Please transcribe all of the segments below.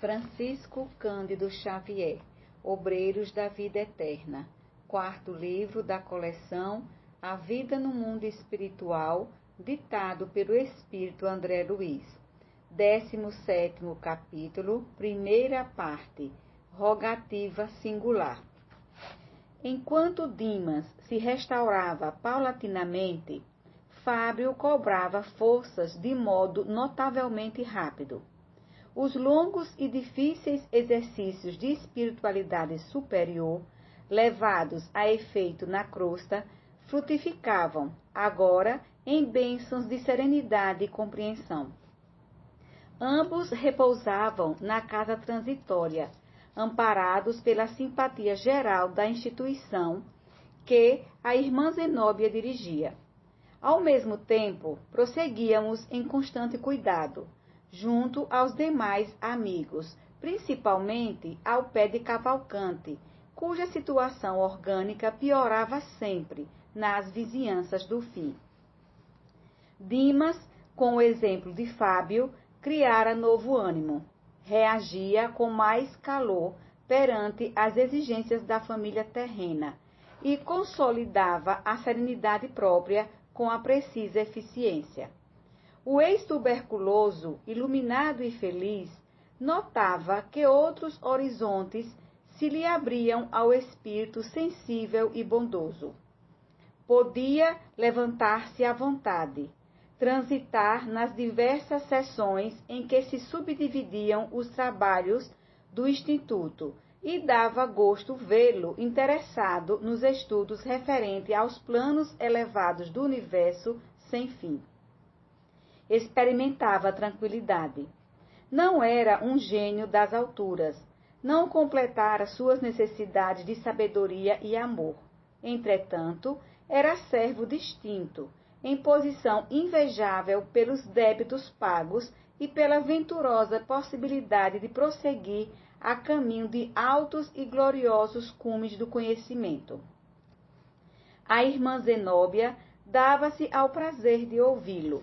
Francisco Cândido Xavier, Obreiros da Vida Eterna, quarto livro da coleção A Vida no Mundo Espiritual, ditado pelo Espírito André Luiz. 17º capítulo, primeira parte, rogativa singular. Enquanto Dimas se restaurava paulatinamente, Fábio cobrava forças de modo notavelmente rápido. Os longos e difíceis exercícios de espiritualidade superior, levados a efeito na crosta, frutificavam, agora, em bênçãos de serenidade e compreensão. Ambos repousavam na casa transitória, amparados pela simpatia geral da instituição que a irmã Zenóbia dirigia. Ao mesmo tempo, prosseguíamos em constante cuidado, junto aos demais amigos, principalmente ao pé de Cavalcante, cuja situação orgânica piorava sempre nas vizinhanças do fim. Dimas, com o exemplo de Fábio, criara novo ânimo. Reagia com mais calor perante as exigências da família terrena e consolidava a serenidade própria com a precisa eficiência. O ex-tuberculoso, iluminado e feliz, notava que outros horizontes se lhe abriam ao espírito sensível e bondoso. Podia levantar-se à vontade, transitar nas diversas seções em que se subdividiam os trabalhos do Instituto, e dava gosto vê-lo interessado nos estudos referentes aos planos elevados do universo sem fim. Experimentava tranquilidade. Não era um gênio das alturas, não completara suas necessidades de sabedoria e amor. Entretanto, era servo distinto, em posição invejável pelos débitos pagos e pela venturosa possibilidade de prosseguir a caminho de altos e gloriosos cumes do conhecimento. A irmã Zenóbia dava-se ao prazer de ouvi-lo,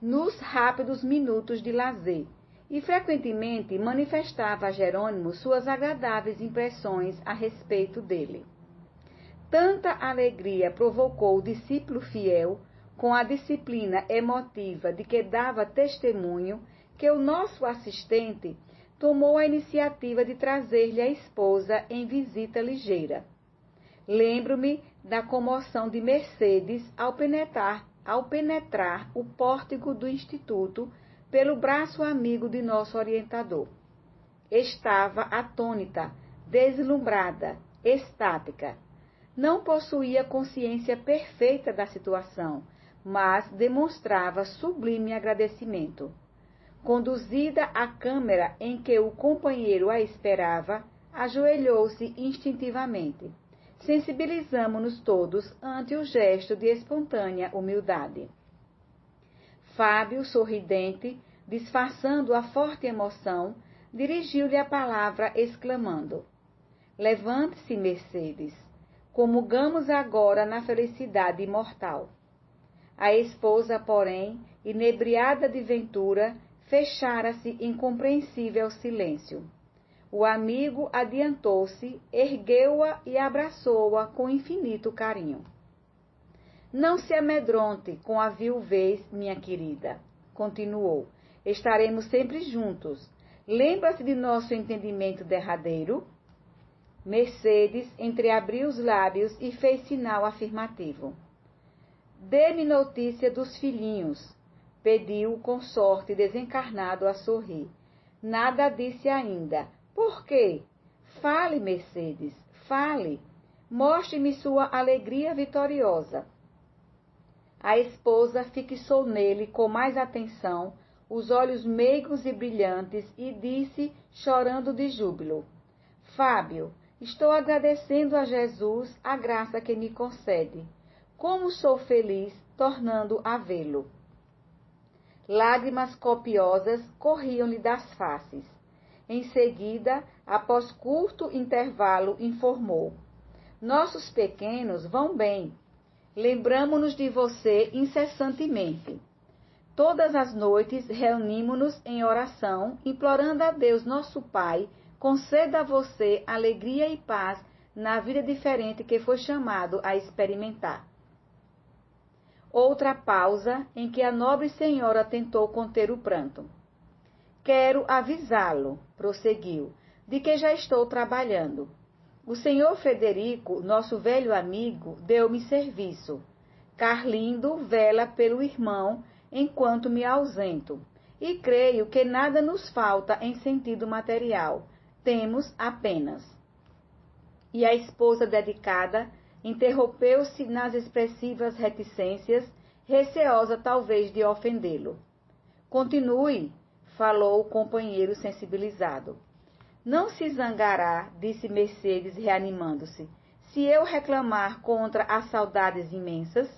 nos rápidos minutos de lazer, e frequentemente manifestava a Jerônimo suas agradáveis impressões a respeito dele. Tanta alegria provocou o discípulo fiel, com a disciplina emotiva de que dava testemunho, que o nosso assistente tomou a iniciativa de trazer-lhe a esposa em visita ligeira. Lembro-me da comoção de Mercedes ao penetrar o pórtico do Instituto pelo braço amigo de nosso orientador. Estava atônita, deslumbrada, extática. Não possuía consciência perfeita da situação, mas demonstrava sublime agradecimento. Conduzida à câmara em que o companheiro a esperava, ajoelhou-se instintivamente. Sensibilizamo-nos todos ante o gesto de espontânea humildade. Fábio, sorridente, disfarçando a forte emoção, dirigiu-lhe a palavra exclamando: "Levante-se, Mercedes. Comungamos agora na felicidade imortal." A esposa, porém, inebriada de ventura, fechara-se em compreensível silêncio. O amigo adiantou-se, ergueu-a e abraçou-a com infinito carinho. "Não se amedronte com a viuvez, minha querida", continuou. "Estaremos sempre juntos. Lembra-se de nosso entendimento derradeiro?" Mercedes entreabriu os lábios e fez sinal afirmativo. "Dê-me notícia dos filhinhos", pediu o consorte desencarnado a sorrir. Nada disse ainda. "Por quê? Fale, Mercedes, fale. Mostre-me sua alegria vitoriosa." A esposa fixou nele com mais atenção os olhos meigos e brilhantes e disse, chorando de júbilo: "Fábio, estou agradecendo a Jesus a graça que me concede. Como sou feliz tornando a vê-lo." Lágrimas copiosas corriam-lhe das faces. Em seguida, após curto intervalo, informou: "Nossos pequenos vão bem. Lembramo-nos de você incessantemente. Todas as noites reunimos-nos em oração, implorando a Deus, nosso Pai, conceda a você alegria e paz na vida diferente que foi chamado a experimentar. Outra pausa em que a nobre senhora tentou conter o pranto. Quero avisá-lo, prosseguiu, de que já estou trabalhando. O senhor Frederico, nosso velho amigo, deu-me serviço. Carlindo vela pelo irmão enquanto me ausento, e creio que nada nos falta em sentido material. Temos apenas. E a esposa dedicada interrompeu-se nas expressivas reticências, receosa talvez de ofendê-lo. Continue, falou o companheiro sensibilizado. Não se zangará, disse Mercedes, reanimando-se, se eu reclamar contra as saudades imensas?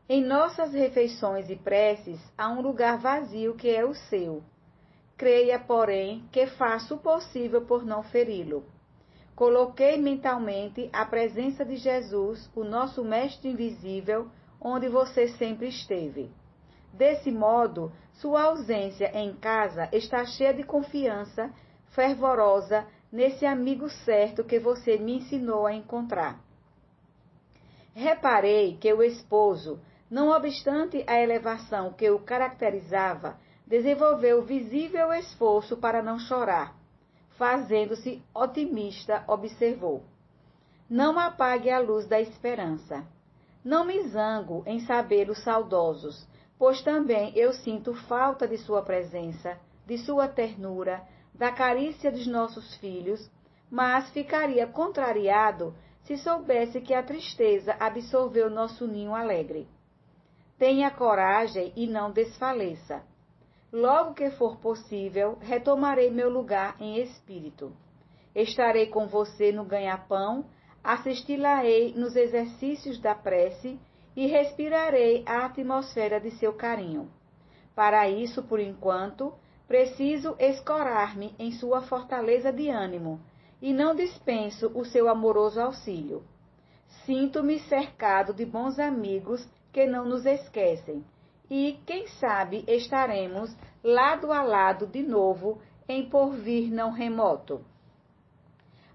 Em nossas refeições e preces há um lugar vazio que é o seu. Creia, porém, que faço o possível por não feri-lo. Coloquei mentalmente a presença de Jesus, o nosso Mestre invisível, onde você sempre esteve. Desse modo, sua ausência em casa está cheia de confiança fervorosa nesse amigo certo que você me ensinou a encontrar. Reparei que o esposo, não obstante a elevação que o caracterizava, desenvolveu visível esforço para não chorar. Fazendo-se otimista, observou. Não apague a luz da esperança. Não me zango em sabê-los saudosos, pois também eu sinto falta de sua presença, de sua ternura, da carícia dos nossos filhos, mas ficaria contrariado se soubesse que a tristeza absolveu nosso ninho alegre. Tenha coragem e não desfaleça. Logo que for possível, retomarei meu lugar em espírito. Estarei com você no ganha-pão, assisti-la-ei nos exercícios da prece e respirarei a atmosfera de seu carinho. Para isso, por enquanto, preciso escorar-me em sua fortaleza de ânimo e não dispenso o seu amoroso auxílio. Sinto-me cercado de bons amigos que não nos esquecem, e, quem sabe, estaremos lado a lado de novo em porvir não remoto.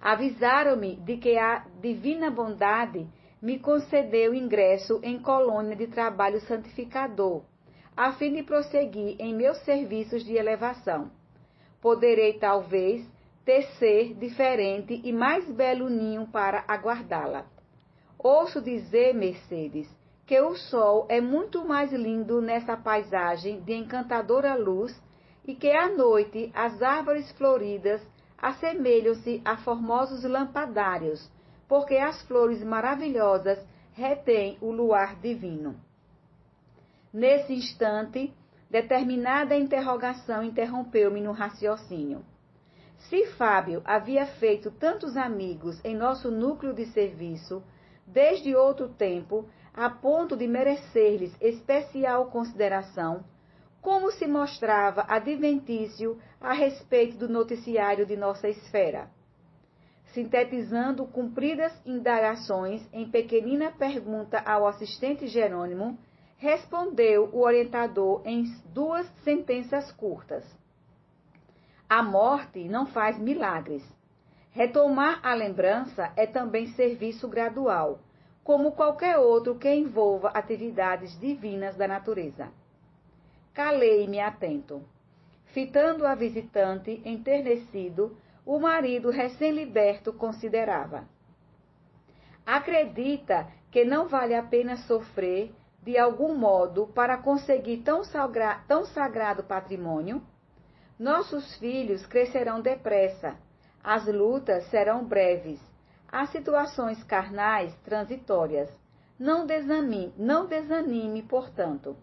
Avisaram-me de que a divina bondade me concedeu ingresso em colônia de trabalho santificador, a fim de prosseguir em meus serviços de elevação. Poderei, talvez, tecer diferente e mais belo ninho para aguardá-la. Ouço dizer, Mercedes, que o sol é muito mais lindo nessa paisagem de encantadora luz e que à noite as árvores floridas assemelham-se a formosos lampadários, porque as flores maravilhosas retêm o luar divino. Nesse instante, determinada interrogação interrompeu-me no raciocínio. Se Fábio havia feito tantos amigos em nosso núcleo de serviço, desde outro tempo, a ponto de merecer-lhes especial consideração, como se mostrava adventício a respeito do noticiário de nossa esfera. Sintetizando cumpridas indagações em pequenina pergunta ao assistente Jerônimo, respondeu o orientador em 2 sentenças curtas. A morte não faz milagres. Retomar a lembrança é também serviço gradual, como qualquer outro que envolva atividades divinas da natureza. Calei-me atento. Fitando a visitante, enternecido, o marido recém-liberto considerava. Acredita que não vale a pena sofrer, de algum modo, para conseguir tão sagrado patrimônio? Nossos filhos crescerão depressa, as lutas serão breves, as situações carnais transitórias. Não desanime, portanto.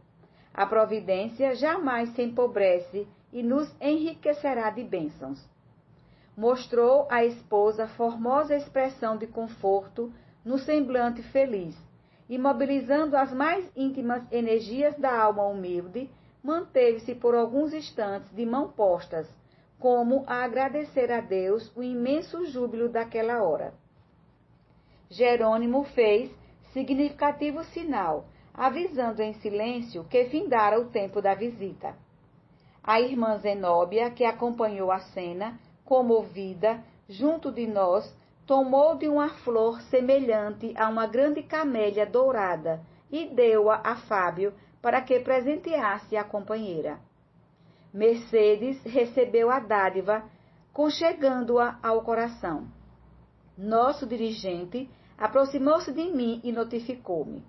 A providência jamais se empobrece e nos enriquecerá de bênçãos. Mostrou à esposa formosa expressão de conforto no semblante feliz, e, mobilizando as mais íntimas energias da alma humilde, manteve-se por alguns instantes de mãos postas, como a agradecer a Deus o imenso júbilo daquela hora. Jerônimo fez significativo sinal, avisando em silêncio que findara o tempo da visita. A irmã Zenóbia, que acompanhou a cena, comovida, junto de nós, tomou de uma flor semelhante a uma grande camélia dourada e deu-a a Fábio para que presenteasse a companheira. Mercedes recebeu a dádiva, conchegando-a ao coração. Nosso dirigente aproximou-se de mim e notificou-me.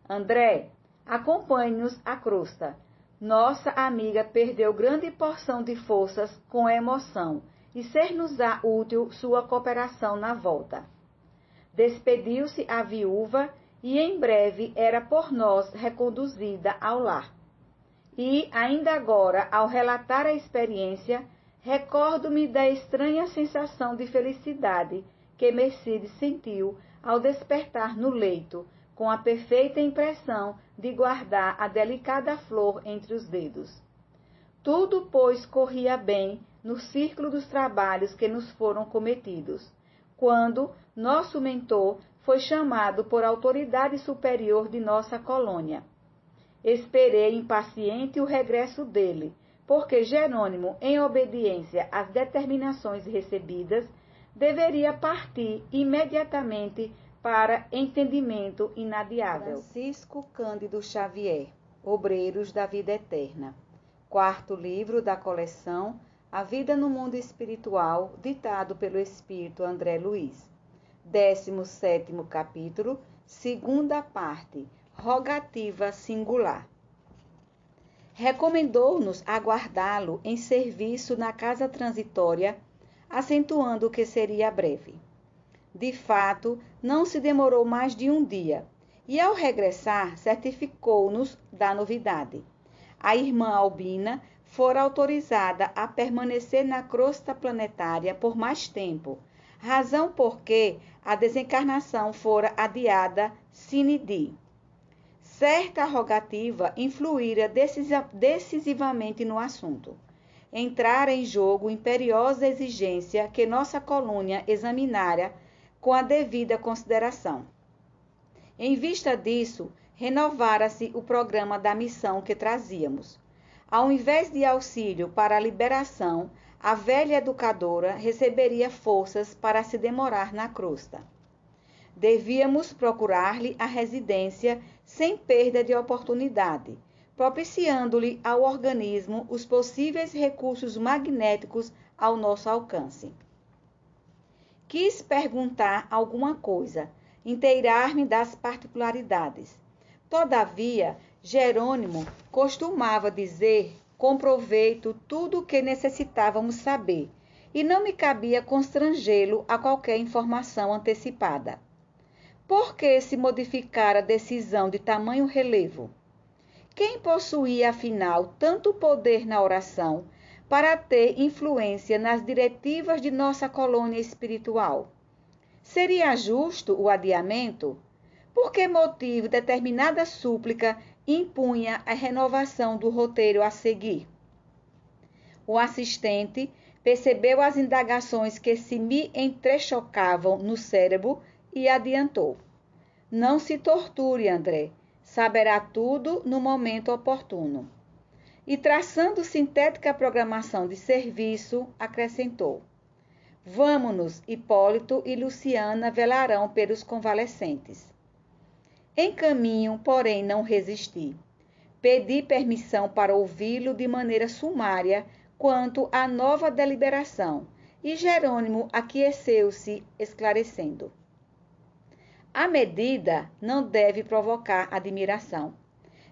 André, acompanhe-nos à crosta. Nossa amiga perdeu grande porção de forças com a emoção e ser-nos-á útil sua cooperação na volta. Despediu-se a viúva e em breve era por nós reconduzida ao lar. E, ainda agora, ao relatar a experiência, recordo-me da estranha sensação de felicidade que Mercedes sentiu ao despertar no leito, com a perfeita impressão de guardar a delicada flor entre os dedos. Tudo, pois, corria bem no círculo dos trabalhos que nos foram cometidos, quando nosso mentor foi chamado por autoridade superior de nossa colônia. Esperei impaciente o regresso dele, porque Jerônimo, em obediência às determinações recebidas, deveria partir imediatamente para entendimento inadiável. Francisco Cândido Xavier, Obreiros da Vida Eterna. Quarto livro da coleção A Vida no Mundo Espiritual, ditado pelo Espírito André Luiz. 17º capítulo, segunda parte, rogativa singular. Recomendou-nos aguardá-lo em serviço na casa transitória, acentuando que seria breve. De fato, não se demorou mais de um dia, e ao regressar, certificou-nos da novidade. A irmã Albina fora autorizada a permanecer na crosta planetária por mais tempo, razão porque a desencarnação fora adiada sine die. Certa rogativa influíra decisivamente no assunto. Entrara em jogo imperiosa exigência que nossa colônia examinara com a devida consideração. Em vista disso, renovara-se o programa da missão que trazíamos. Ao invés de auxílio para a liberação, a velha educadora receberia forças para se demorar na crosta. Devíamos procurar-lhe a residência sem perda de oportunidade, propiciando-lhe ao organismo os possíveis recursos magnéticos ao nosso alcance. Quis perguntar alguma coisa, inteirar-me das particularidades. Todavia, Jerônimo costumava dizer com proveito tudo o que necessitávamos saber, e não me cabia constrangê-lo a qualquer informação antecipada. Por que se modificara a decisão de tamanho relevo? Quem possuía, afinal, tanto poder na oração para ter influência nas diretivas de nossa colônia espiritual? Seria justo o adiamento? Por que motivo determinada súplica impunha a renovação do roteiro a seguir? O assistente percebeu as indagações que se me entrechocavam no cérebro e adiantou. Não se torture, André. Saberá tudo no momento oportuno. E traçando sintética programação de serviço, acrescentou. Vamo-nos, Hipólito e Luciana velarão pelos convalescentes. Em caminho, porém, não resisti. Pedi permissão para ouvi-lo de maneira sumária quanto à nova deliberação, e Jerônimo aqueceu-se, esclarecendo. A medida não deve provocar admiração.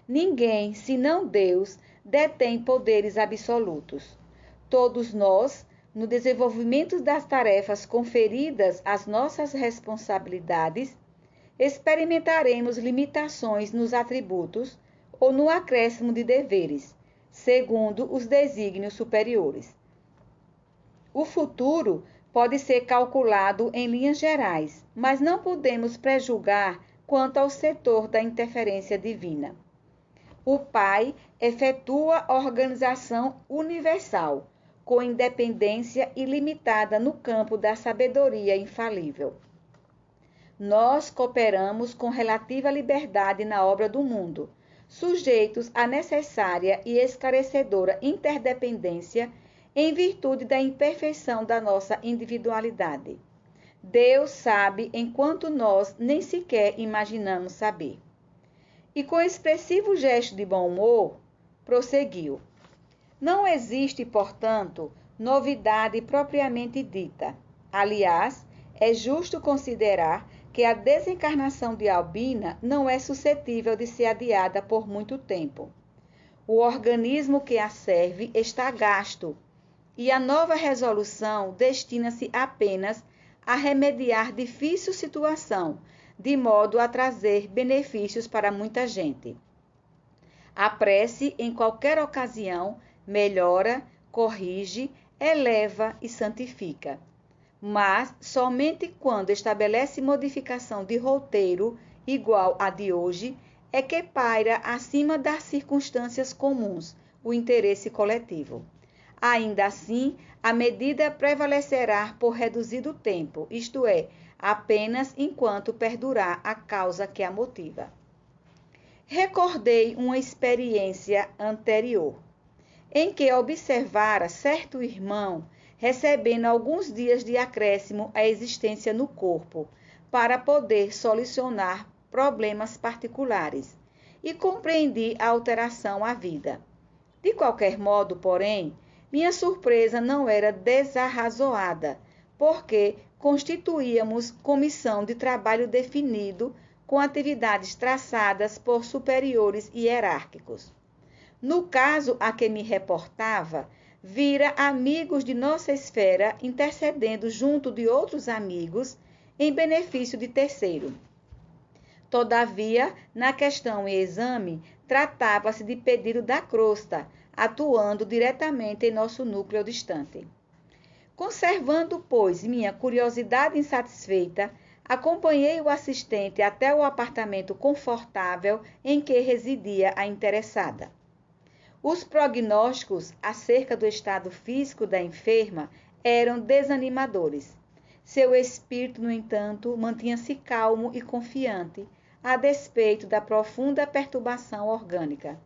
Ninguém, senão Deus, detém poderes absolutos. Todos nós, no desenvolvimento das tarefas conferidas às nossas responsabilidades, experimentaremos limitações nos atributos ou no acréscimo de deveres, segundo os desígnios superiores. O futuro pode ser calculado em linhas gerais, mas não podemos prejulgar quanto ao setor da interferência divina. O Pai efetua a organização universal, com independência ilimitada no campo da sabedoria infalível. Nós cooperamos com relativa liberdade na obra do mundo, sujeitos à necessária e esclarecedora interdependência em virtude da imperfeição da nossa individualidade. Deus sabe enquanto nós nem sequer imaginamos saber. E com expressivo gesto de bom humor, prosseguiu. Não existe, portanto, novidade propriamente dita. Aliás, é justo considerar que a desencarnação de Albina não é suscetível de ser adiada por muito tempo. O organismo que a serve está gasto, e a nova resolução destina-se apenas a remediar difícil situação, de modo a trazer benefícios para muita gente. A prece, em qualquer ocasião, melhora, corrige, eleva e santifica. Mas somente quando estabelece modificação de roteiro igual à de hoje é que paira acima das circunstâncias comuns o interesse coletivo. Ainda assim, a medida prevalecerá por reduzido tempo, isto é, apenas enquanto perdurar a causa que a motiva. Recordei uma experiência anterior, em que observara certo irmão recebendo alguns dias de acréscimo à existência no corpo, para poder solucionar problemas particulares, e compreendi a alteração à vida. De qualquer modo, porém, minha surpresa não era desarrazoada, porque constituíamos comissão de trabalho definido com atividades traçadas por superiores hierárquicos. No caso a que me reportava, vira amigos de nossa esfera intercedendo junto de outros amigos em benefício de terceiro. Todavia, na questão em exame, tratava-se de pedido da crosta, atuando diretamente em nosso núcleo distante. Conservando, pois, minha curiosidade insatisfeita, acompanhei o assistente até o apartamento confortável em que residia a interessada. Os prognósticos acerca do estado físico da enferma eram desanimadores. Seu espírito, no entanto, mantinha-se calmo e confiante, a despeito da profunda perturbação orgânica.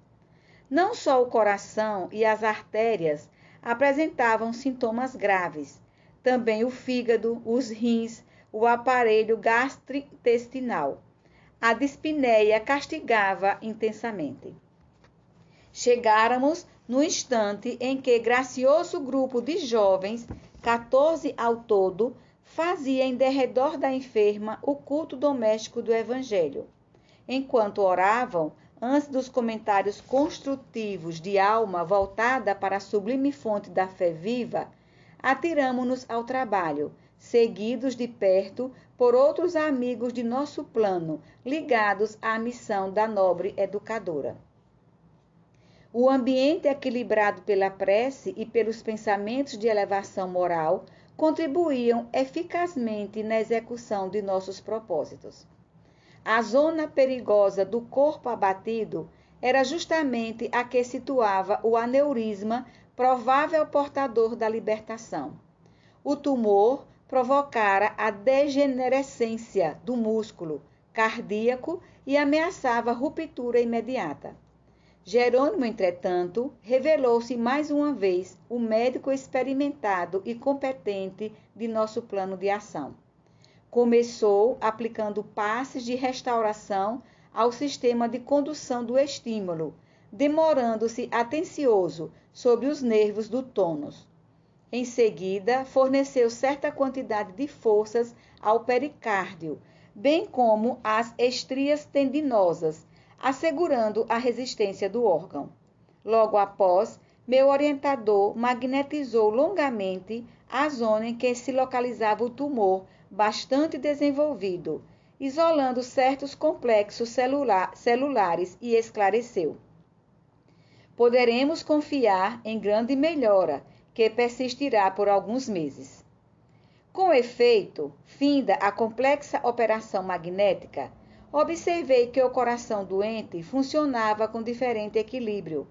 Não só o coração e as artérias apresentavam sintomas graves, também o fígado, os rins, o aparelho gastrointestinal. A dispneia castigava intensamente. Chegáramos no instante em que gracioso grupo de jovens, 14 ao todo, fazia em derredor da enferma o culto doméstico do Evangelho. Enquanto oravam, antes dos comentários construtivos de alma voltada para a sublime fonte da fé viva, atiramo-nos ao trabalho, seguidos de perto por outros amigos de nosso plano, ligados à missão da nobre educadora. O ambiente equilibrado pela prece e pelos pensamentos de elevação moral contribuíam eficazmente na execução de nossos propósitos. A zona perigosa do corpo abatido era justamente a que situava o aneurisma, provável portador da libertação. O tumor provocara a degenerescência do músculo cardíaco e ameaçava ruptura imediata. Jerônimo, entretanto, revelou-se mais uma vez o médico experimentado e competente de nosso plano de ação. Começou aplicando passes de restauração ao sistema de condução do estímulo, demorando-se atencioso sobre os nervos do tônus. Em seguida, forneceu certa quantidade de forças ao pericárdio, bem como às estrias tendinosas, assegurando a resistência do órgão. Logo após, meu orientador magnetizou longamente a zona em que se localizava o tumor, bastante desenvolvido, isolando certos complexos celulares e esclareceu. Poderemos confiar em grande melhora, que persistirá por alguns meses. Com efeito, finda a complexa operação magnética, observei que o coração doente funcionava com diferente equilíbrio.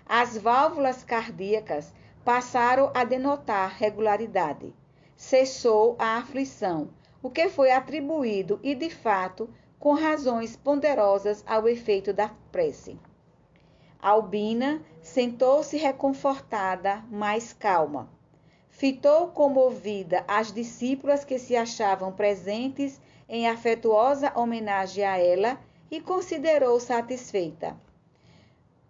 As válvulas cardíacas passaram a denotar regularidade. Cessou a aflição. o que foi atribuído e, de fato, com razões ponderosas ao efeito da prece. Albina sentou-se reconfortada, mais calma. Fitou comovida as discípulas que se achavam presentes em afetuosa homenagem a ela e considerou satisfeita.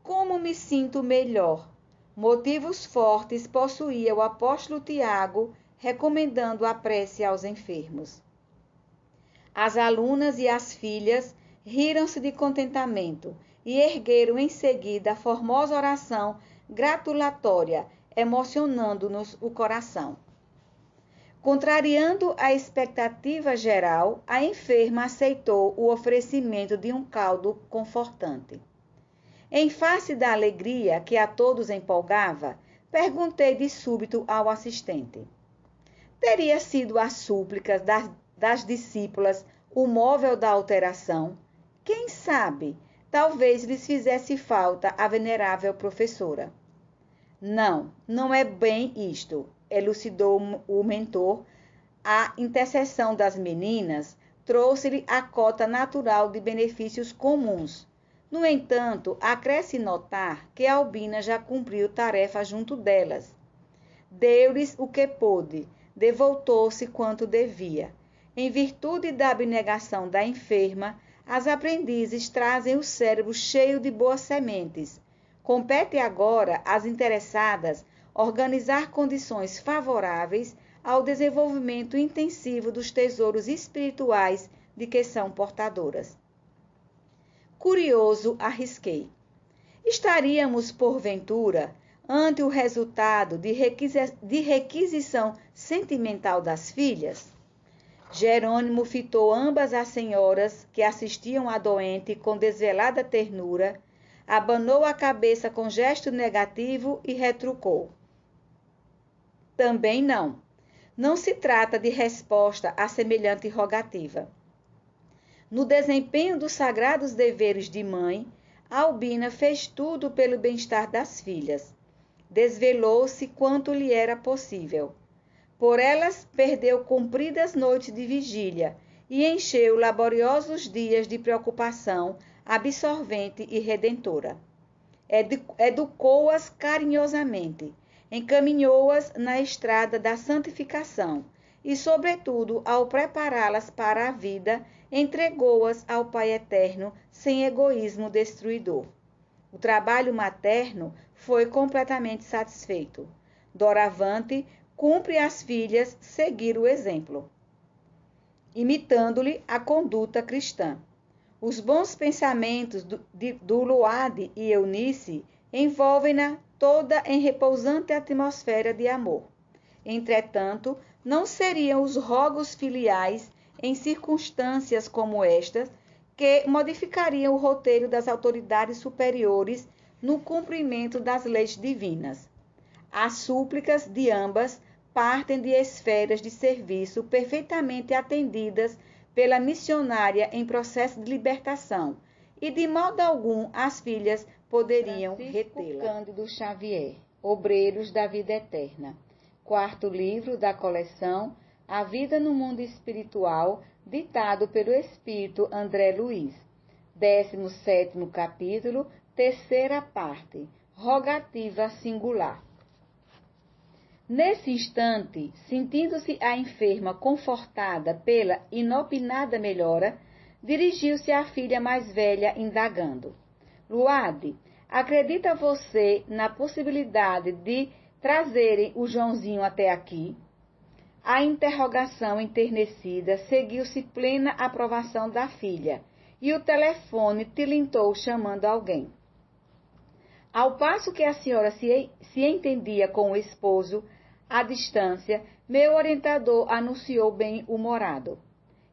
Como me sinto melhor? Motivos fortes possuía o apóstolo Tiago, recomendando a prece aos enfermos. As alunas e as filhas riram-se de contentamento e ergueram em seguida a formosa oração gratulatória, emocionando-nos o coração. Contrariando a expectativa geral, a enferma aceitou o oferecimento de um caldo confortante. Em face da alegria que a todos empolgava, perguntei de súbito ao assistente: teria sido as súplicas das discípulas o móvel da alteração? Quem sabe, talvez lhes fizesse falta a venerável professora. Não é bem isto, elucidou o mentor. A intercessão das meninas trouxe-lhe a cota natural de benefícios comuns. No entanto, acresce notar que Albina já cumpriu tarefa junto delas. Deu-lhes o que pôde, devoltou-se quanto devia. Em virtude da abnegação da enferma, as aprendizes trazem o cérebro cheio de boas sementes. Compete agora às interessadas organizar condições favoráveis ao desenvolvimento intensivo dos tesouros espirituais de que são portadoras. Curioso, arrisquei. Estaríamos, porventura, ante o resultado de requisição sentimental das filhas? Jerônimo fitou ambas as senhoras que assistiam à doente com desvelada ternura, abanou a cabeça com gesto negativo e retrucou: também não. Não se trata de resposta a semelhante rogativa. No desempenho dos sagrados deveres de mãe, Albina fez tudo pelo bem-estar das filhas. Desvelou-se quanto lhe era possível. Por elas perdeu compridas noites de vigília e encheu laboriosos dias de preocupação absorvente e redentora. Educou-as carinhosamente, encaminhou-as na estrada da santificação e, sobretudo, ao prepará-las para a vida, entregou-as ao Pai Eterno sem egoísmo destruidor. O trabalho materno foi completamente satisfeito. Doravante, cumpre às filhas seguir o exemplo, imitando-lhe a conduta cristã. Os bons pensamentos do Luade e Eunice envolvem-na toda em repousante atmosfera de amor. Entretanto, não seriam os rogos filiais em circunstâncias como estas que modificariam o roteiro das autoridades superiores no cumprimento das leis divinas. As súplicas de ambas partem de esferas de serviço perfeitamente atendidas pela missionária em processo de libertação, e de modo algum as filhas poderiam retê-la. Cândido Xavier, Obreiros da Vida Eterna. Quarto livro da coleção A Vida no Mundo Espiritual, ditado pelo Espírito André Luiz. 17º capítulo, terceira parte, Rogativa Singular. Nesse instante, sentindo-se a enferma confortada pela inopinada melhora, dirigiu-se à filha mais velha, indagando: Luade, acredita você na possibilidade de trazerem o Joãozinho até aqui? A interrogação enternecida seguiu-se plena aprovação da filha, e o telefone tilintou chamando alguém. Ao passo que a senhora se entendia com o esposo, à distância, meu orientador anunciou bem-humorado: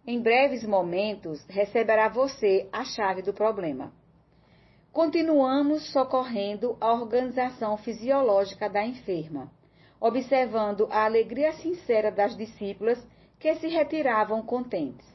em breves momentos receberá você a chave do problema. Continuamos socorrendo a organização fisiológica da enferma, observando a alegria sincera das discípulas que se retiravam contentes.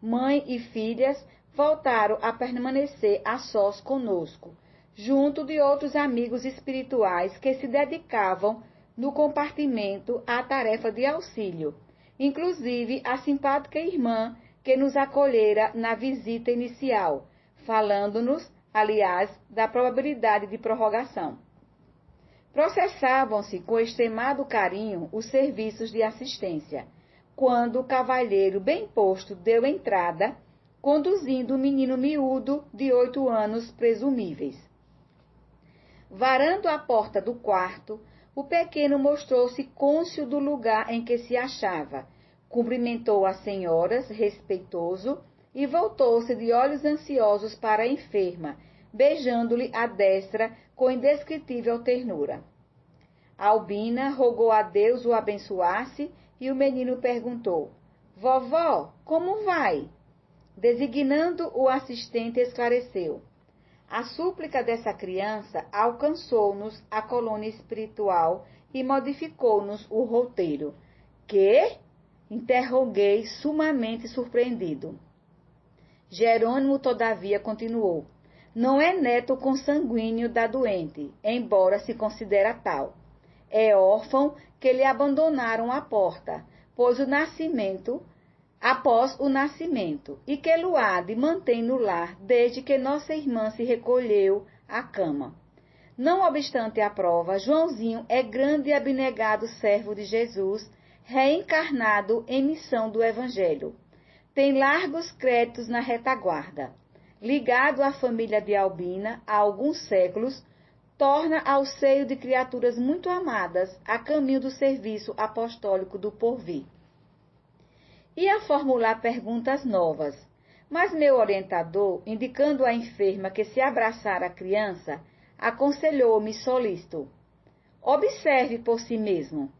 Mãe e filhas voltaram a permanecer a sós conosco, junto de outros amigos espirituais que se dedicavam no compartimento à tarefa de auxílio, inclusive a simpática irmã que nos acolhera na visita inicial, falando-nos, aliás, da probabilidade de prorrogação. Processavam-se com extremado carinho os serviços de assistência, quando o cavalheiro bem posto deu entrada, conduzindo um menino miúdo de 8 anos presumíveis. Varando a porta do quarto, o pequeno mostrou-se cônscio do lugar em que se achava, cumprimentou as senhoras, respeitoso, e voltou-se de olhos ansiosos para a enferma, beijando-lhe a destra com indescritível ternura. Albina rogou a Deus o abençoasse e o menino perguntou: Vovó, como vai? Designando o assistente, esclareceu: a súplica dessa criança alcançou-nos a colônia espiritual e modificou-nos o roteiro. Quê? Interroguei, sumamente surpreendido. Jerônimo, todavia, continuou: não é neto consanguíneo da doente, embora se considera tal. É órfão que lhe abandonaram a porta, após o nascimento, e que Luade mantém no lar desde que nossa irmã se recolheu à cama. Não obstante a prova, Joãozinho é grande e abnegado servo de Jesus, reencarnado em missão do Evangelho. Tem largos créditos na retaguarda. Ligado à família de Albina há alguns séculos, torna ao seio de criaturas muito amadas a caminho do serviço apostólico do porvir. Ia formular perguntas novas, mas meu orientador, indicando à enferma que se abraçara a criança, aconselhou-me solícito: observe por si mesmo.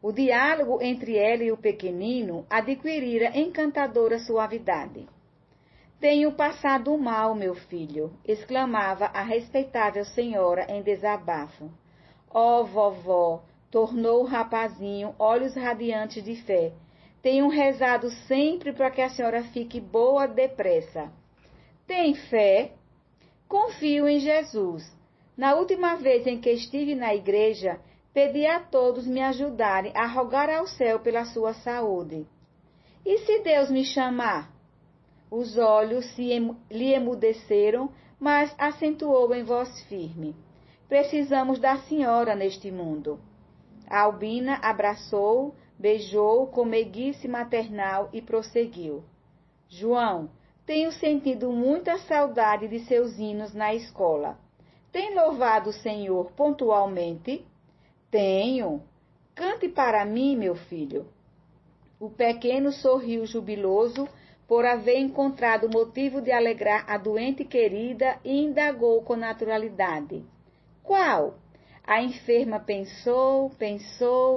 O diálogo entre ela e o pequenino adquirira encantadora suavidade. Tenho passado mal, meu filho, exclamava a respeitável senhora em desabafo. Ó, vovó, tornou o rapazinho, olhos radiantes de fé. Tenho rezado sempre para que a senhora fique boa depressa. Tem fé? Confio em Jesus. Na última vez em que estive na igreja, pedi a todos me ajudarem a rogar ao céu pela sua saúde. E se Deus me chamar? Os olhos lhe emudeceram, mas acentuou em voz firme: precisamos da senhora neste mundo. A Albina abraçou, beijou com meiguice maternal e prosseguiu: João, tenho sentido muita saudade de seus hinos na escola. Tem louvado o Senhor pontualmente? Tenho. Cante para mim, meu filho. O pequeno sorriu jubiloso por haver encontrado motivo de alegrar a doente querida e indagou com naturalidade: qual? A enferma pensou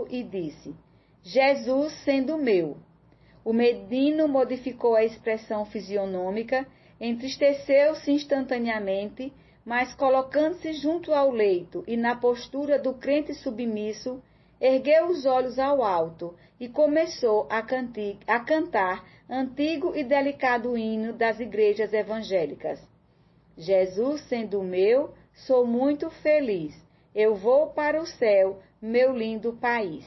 e disse: Jesus sendo meu. O menino modificou a expressão fisionômica, entristeceu-se instantaneamente, mas colocando-se junto ao leito e na postura do crente submisso, ergueu os olhos ao alto e começou a cantar antigo e delicado hino das igrejas evangélicas. Jesus sendo meu, sou muito feliz. Eu vou para o céu, meu lindo país.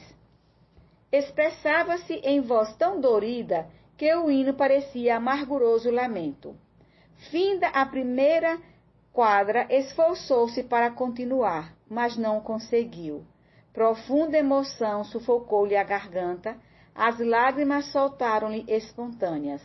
Expressava-se em voz tão dorida que o hino parecia amarguroso lamento. Finda a primeira quadra, esforçou-se para continuar, mas não conseguiu. Profunda emoção sufocou-lhe a garganta, as lágrimas soltaram-lhe espontâneas.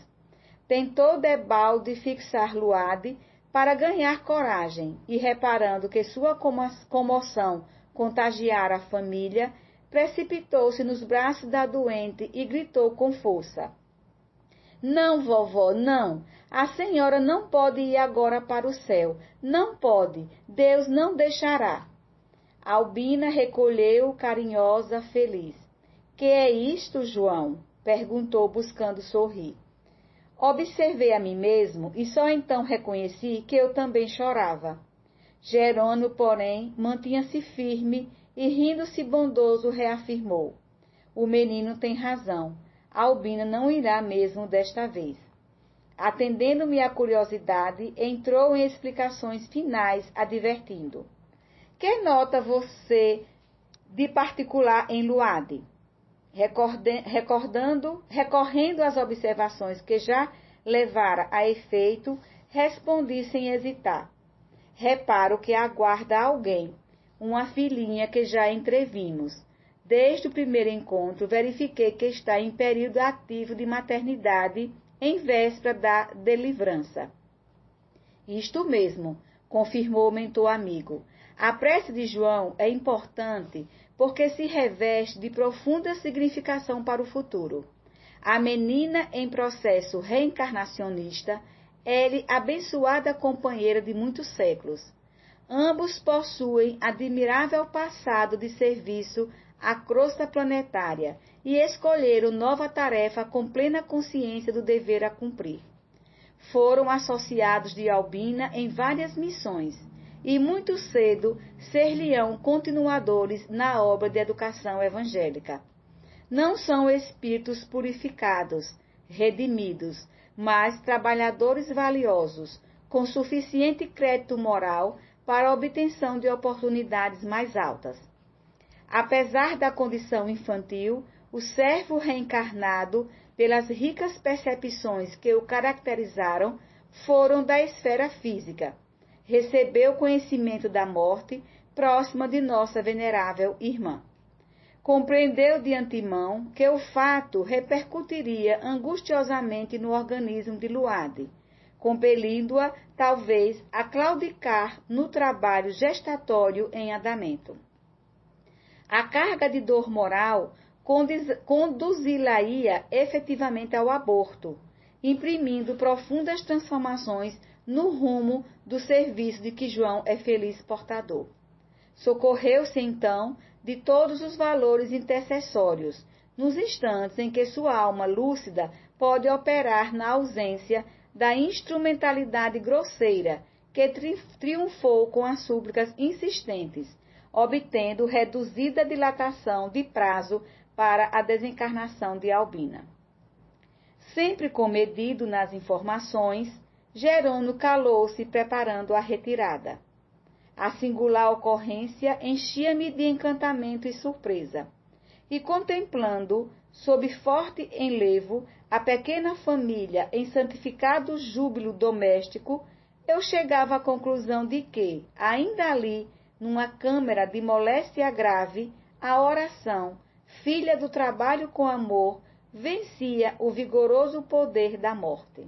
Tentou debalde fixar Luade para ganhar coragem e, reparando que sua comoção contagiara a família, precipitou-se nos braços da doente e gritou com força: Não, vovó, não! A senhora não pode ir agora para o céu. Não pode. Deus não deixará. Albina recolheu, carinhosa, feliz. Que é isto, João? Perguntou, buscando sorrir. Observei a mim mesmo e só então reconheci que eu também chorava. Jerônimo, porém, mantinha-se firme e, rindo-se bondoso, reafirmou: o menino tem razão. Albina não irá mesmo desta vez. Atendendo-me à curiosidade, entrou em explicações finais, advertindo: que nota você de particular em Luade? recorrendo às observações que já levara a efeito, respondi sem hesitar. Reparo que aguarda alguém, uma filhinha que já entrevimos. Desde o primeiro encontro, verifiquei que está em período ativo de maternidade, em véspera da delivrança. Isto mesmo, confirmou o mentor amigo. A prece de João é importante porque se reveste de profunda significação para o futuro. A menina em processo reencarnacionista é-lhe abençoada companheira de muitos séculos. Ambos possuem admirável passado de serviço à crosta planetária e escolheram nova tarefa com plena consciência do dever a cumprir. Foram associados de Albina em várias missões e muito cedo ser-lhe-ão continuadores na obra de educação evangélica. Não são espíritos purificados, redimidos, mas trabalhadores valiosos, com suficiente crédito moral para a obtenção de oportunidades mais altas. Apesar da condição infantil, o servo reencarnado, pelas ricas percepções que o caracterizaram, foram da esfera física. Recebeu conhecimento da morte próxima de nossa venerável irmã. Compreendeu de antemão que o fato repercutiria angustiosamente no organismo de Luade, compelindo-a, talvez, a claudicar no trabalho gestatório em andamento. A carga de dor moral conduzi-la-ia efetivamente ao aborto, imprimindo profundas transformações no rumo do serviço de que João é feliz portador. Socorreu-se, então, de todos os valores intercessórios, nos instantes em que sua alma lúcida pode operar na ausência da instrumentalidade grosseira que triunfou com as súplicas insistentes, obtendo reduzida dilatação de prazo para a desencarnação de Albina. Sempre comedido nas informações, Jerônimo calou-se preparando a retirada. A singular ocorrência enchia-me de encantamento e surpresa, e contemplando, sob forte enlevo, a pequena família em santificado júbilo doméstico, eu chegava à conclusão de que, ainda ali, numa câmara de moléstia grave, a oração, filha do trabalho com amor, vencia o vigoroso poder da morte.